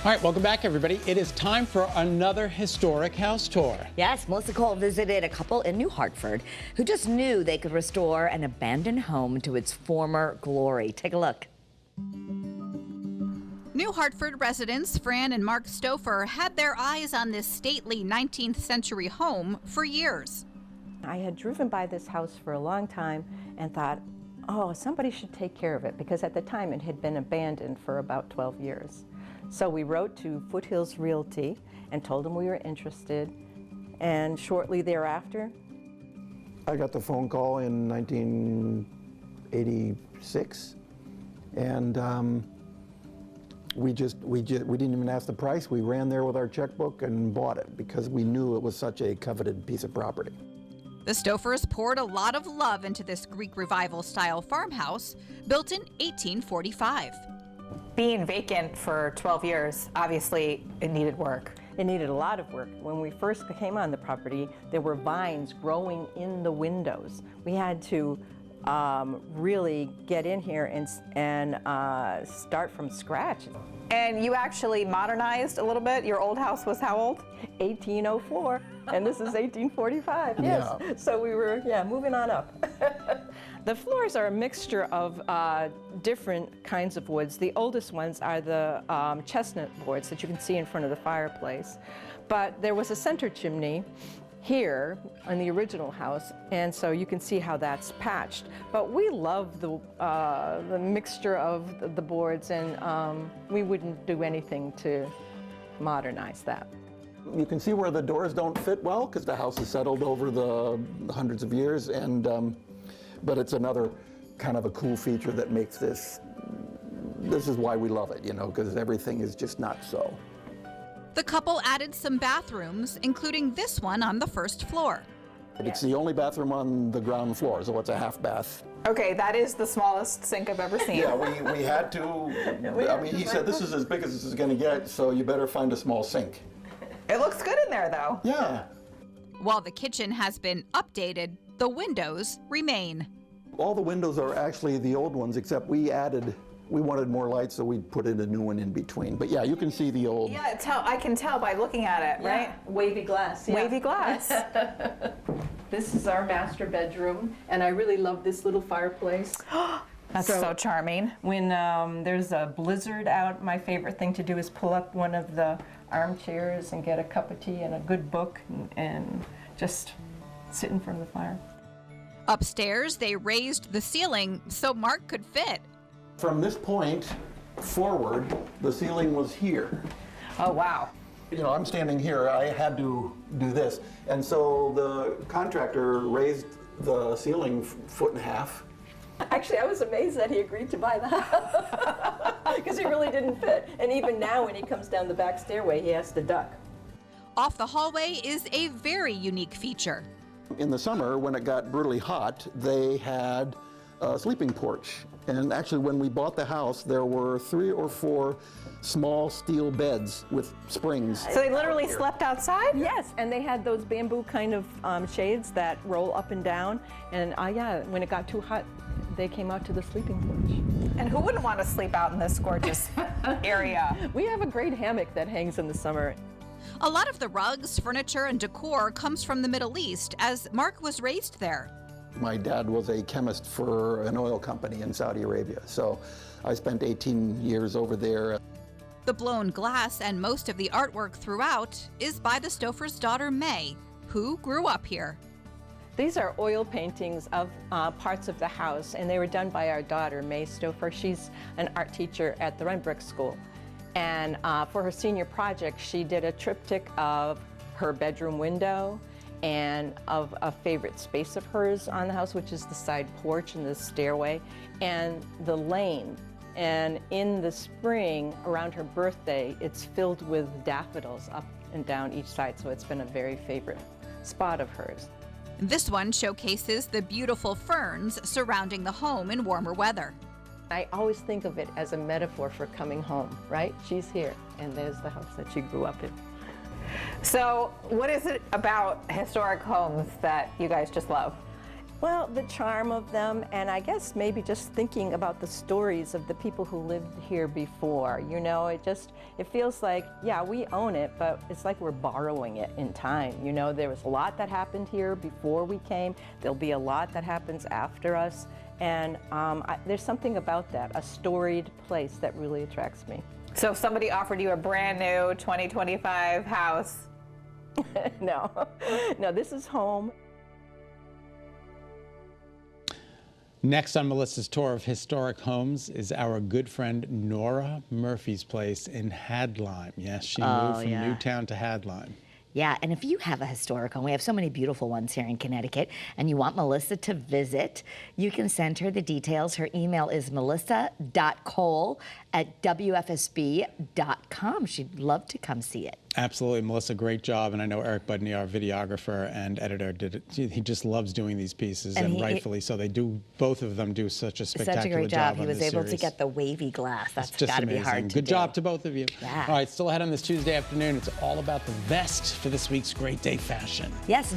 All right, welcome back, everybody. It is time for another historic house tour. Yes, Melissa Cole visited a couple in New Hartford who just knew they could restore an abandoned home to its former glory. Take a look. New Hartford residents Fran and Mark Stouffer had their eyes on this stately 19th century home for years. I had driven by this house for a long time and thought, oh, somebody should take care of it, because at the time it had been abandoned for about 12 years. So we wrote to Foothills Realty and told them we were interested, and shortly thereafter, I got the phone call in 1986, and we didn't even ask the price. We ran there with our checkbook and bought it because we knew it was such a coveted piece of property. The Stouffers poured a lot of love into this Greek Revival-style farmhouse built in 1845. Being vacant for 12 years, obviously it needed work. it needed a lot of work. When we first came on the property, there were vines growing in the windows. We had to really get in here and start from scratch. And you actually modernized a little bit. Your old house was how old? 1804, and this is 1845, yes. Yeah. So we were, moving on up. The floors are a mixture of different kinds of woods. The oldest ones are the chestnut boards that you can see in front of the fireplace. But there was a center chimney here in the original house, and so you can see how that's patched. But we love the mixture of the boards, and we wouldn't do anything to modernize that. You can see where the doors don't fit well because the house has settled over the hundreds of years, and but it's another kind of a cool feature that makes this is why we love it, you know, because everything is just not so. The couple added some bathrooms, including this one on the first floor. It's the only bathroom on the ground floor, so it's a half bath. Okay, that is the smallest sink I've ever seen. Yeah, we had to, I mean, he said this is as big as this is going to get, so you better find a small sink. It looks good in there, though. Yeah. While the kitchen has been updated, the windows remain. All the windows are actually the old ones, except we wanted more light, so we put in a new one in between. But yeah, you can see the old. Yeah, I can tell by looking at it, right? Wavy glass. Yeah. Wavy glass. This is our master bedroom, and I really love this little fireplace. That's so charming. When there's a blizzard out, my favorite thing to do is pull up one of the armchairs and get a cup of tea and a good book and just sit in front of the fire. Upstairs, they raised the ceiling so Mark could fit. From this point forward, the ceiling was here. Oh, wow. You know, I'm standing here, I had to do this. And so the contractor raised the ceiling foot and a half. Actually, I was amazed that he agreed to buy the house because it really didn't fit. And even now, when he comes down the back stairway, he has to duck. Off the hallway is a very unique feature. In the summer, when it got brutally hot, they had a sleeping porch. And actually, when we bought the house, there were 3 or 4 small steel beds with springs. So they literally slept outside? Yes, and they had those bamboo kind of shades that roll up and down. And when it got too hot, they came out to the sleeping porch. And who wouldn't want to sleep out in this gorgeous area? We have a great hammock that hangs in the summer. A lot of the rugs, furniture, and decor comes from the Middle East, as Mark was raised there. My dad was a chemist for an oil company in Saudi Arabia, so I spent 18 years over there. The blown glass and most of the artwork throughout is by the Stouffer's daughter, May, who grew up here. These are oil paintings of parts of the house, and they were done by our daughter, May Stouffer. She's an art teacher at the Rembrandt School. And for her senior project, she did a triptych of her bedroom window and of a favorite space of hers on the house, which is the side porch and the stairway, and the lane. And in the spring, around her birthday, it's filled with daffodils up and down each side, so it's been a very favorite spot of hers. This one showcases the beautiful ferns surrounding the home in warmer weather. I always think of it as a metaphor for coming home, right? She's here, and there's the house that she grew up in. So what is it about historic homes that you guys just love? Well, the charm of them, and I guess maybe just thinking about the stories of the people who lived here before. You know, it feels like, yeah, we own it, but it's like we're borrowing it in time. You know, there was a lot that happened here before we came. There'll be a lot that happens after us. And there's something about that, a storied place, that really attracts me. So if somebody offered you a brand new 2025 house? No, this is home. Next on Melissa's tour of historic homes is our good friend Nora Murphy's place in Hadlime. Yes, she moved from Newtown to Hadlime. Yeah, and if you have a historic home, we have so many beautiful ones here in Connecticut, and you want Melissa to visit, you can send her the details. Her email is melissa.cole@wfsb.com. She'd love to come see it. Absolutely, Melissa, great job. And I know Eric Budney, our videographer and editor, did it. He just loves doing these pieces, and rightfully so. They do, both of them do such a spectacular Such a great job. He was able to series. get the wavy glass. That's just got to be amazing. hard to Good do. job to both of you. Yeah. All right, still ahead on this Tuesday afternoon, it's all about the vest for this week's Great Day Fashion. Yes.